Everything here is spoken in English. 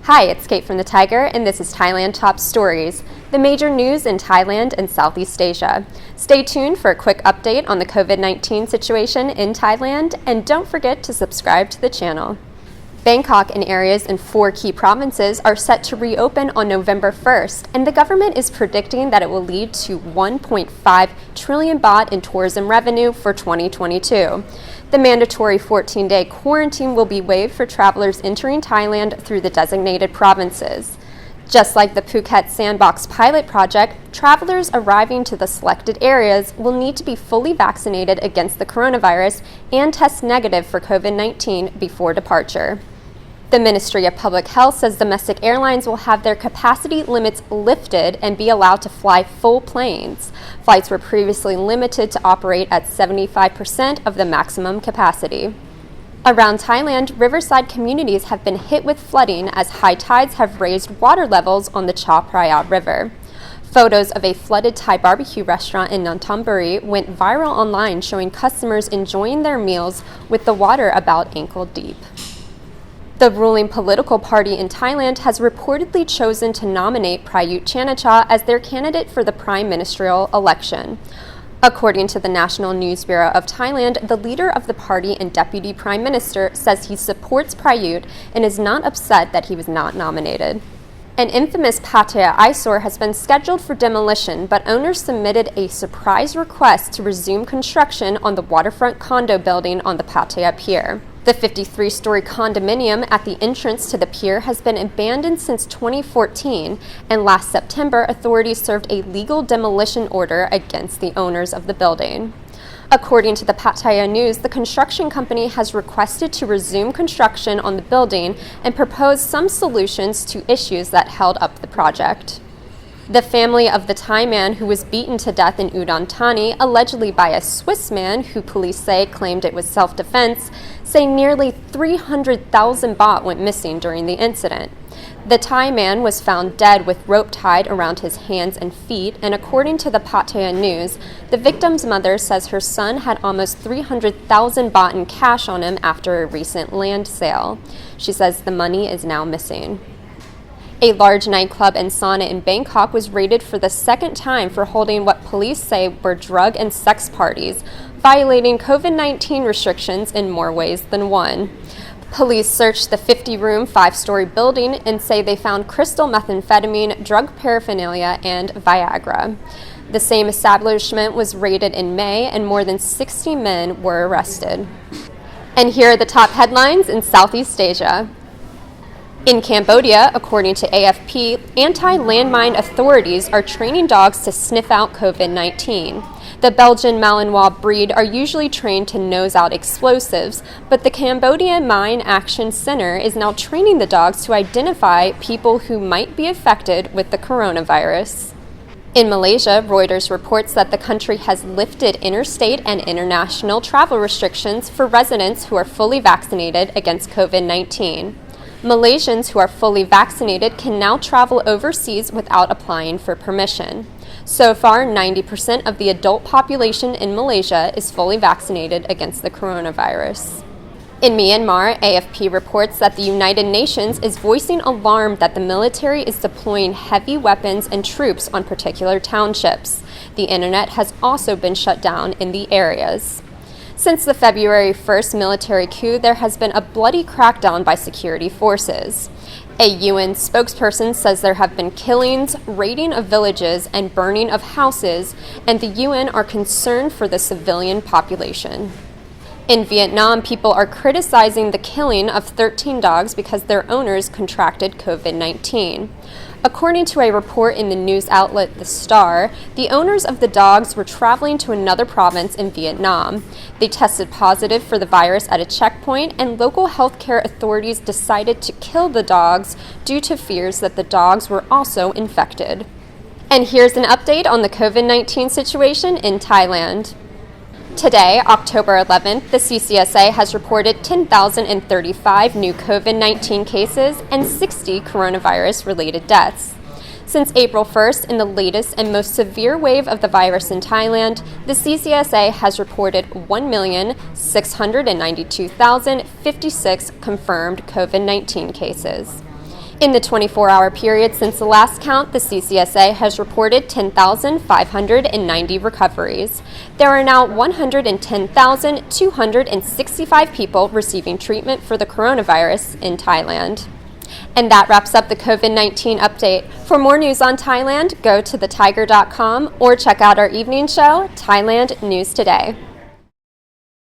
Hi, it's Kate from the Thaiger, and this is Thailand Top Stories, the major news in Thailand and Southeast Asia. Stay tuned for a quick update on the COVID-19 situation in Thailand, and don't forget to subscribe to the channel. Bangkok and areas in 4 key provinces are set to reopen on November 1st, and the government is predicting that it will lead to 1.5 trillion baht in tourism revenue for 2022. The mandatory 14-day quarantine will be waived for travelers entering Thailand through the designated provinces. Just like the Phuket Sandbox pilot project, travelers arriving to the selected areas will need to be fully vaccinated against the coronavirus and test negative for COVID-19 before departure. The Ministry of Public Health says domestic airlines will have their capacity limits lifted and be allowed to fly full planes. Flights were previously limited to operate at 75% of the maximum capacity. Around Thailand, riverside communities have been hit with flooding as high tides have raised water levels on the Chao Phraya River. Photos of a flooded Thai barbecue restaurant in Nonthaburi went viral online, showing customers enjoying their meals with the water about ankle deep. The ruling political party in Thailand has reportedly chosen to nominate Prayut Chan-o-cha as their candidate for the prime ministerial election. According to the National News Bureau of Thailand, the leader of the party and deputy prime minister says he supports Prayut and is not upset that he was not nominated. An infamous Pattaya eyesore has been scheduled for demolition, but owners submitted a surprise request to resume construction on the waterfront condo building on the Pattaya Pier. The 53-story condominium at the entrance to the pier has been abandoned since 2014, and last September, authorities served a legal demolition order against the owners of the building. According to the Pattaya News, the construction company has requested to resume construction on the building and propose some solutions to issues that held up the project. The family of the Thai man who was beaten to death in Udon Thani, allegedly by a Swiss man who police say claimed it was self-defense, say nearly 300,000 baht went missing during the incident. The Thai man was found dead with rope tied around his hands and feet, and according to the Pattaya News, the victim's mother says her son had almost 300,000 baht in cash on him after a recent land sale. She says the money is now missing. A large nightclub and sauna in Bangkok was raided for the second time for holding what police say were drug and sex parties, violating COVID-19 restrictions in more ways than one. Police searched the 50-room, 5-story building and say they found crystal methamphetamine, drug paraphernalia, and Viagra. The same establishment was raided in May, and more than 60 men were arrested. And here are the top headlines in Southeast Asia. In Cambodia, according to AFP, anti-landmine authorities are training dogs to sniff out COVID-19. The Belgian Malinois breed are usually trained to nose out explosives, but the Cambodia Mine Action Centre is now training the dogs to identify people who might be affected with the coronavirus. In Malaysia, Reuters reports that the country has lifted interstate and international travel restrictions for residents who are fully vaccinated against COVID-19. Malaysians who are fully vaccinated can now travel overseas without applying for permission. So far, 90% of the adult population in Malaysia is fully vaccinated against the coronavirus. In Myanmar, AFP reports that the United Nations is voicing alarm that the military is deploying heavy weapons and troops on particular townships. The internet has also been shut down in the areas. Since the February 1st military coup, there has been a bloody crackdown by security forces. A UN spokesperson says there have been killings, raiding of villages, and burning of houses, and the UN are concerned for the civilian population. In Vietnam, people are criticizing the killing of 13 dogs because their owners contracted COVID-19. According to a report in the news outlet The Star, the owners of the dogs were traveling to another province in Vietnam. They tested positive for the virus at a checkpoint, and local healthcare authorities decided to kill the dogs due to fears that the dogs were also infected. And here's an update on the COVID-19 situation in Thailand. Today, October 11th, the CCSA has reported 10,035 new COVID-19 cases and 60 coronavirus-related deaths. Since April 1st, in the latest and most severe wave of the virus in Thailand, the CCSA has reported 1,692,056 confirmed COVID-19 cases. In the 24-hour period since the last count, the CCSA has reported 10,590 recoveries. There are now 110,265 people receiving treatment for the coronavirus in Thailand. And that wraps up the COVID-19 update. For more news on Thailand, go to thetiger.com or check out our evening show, Thailand News Today.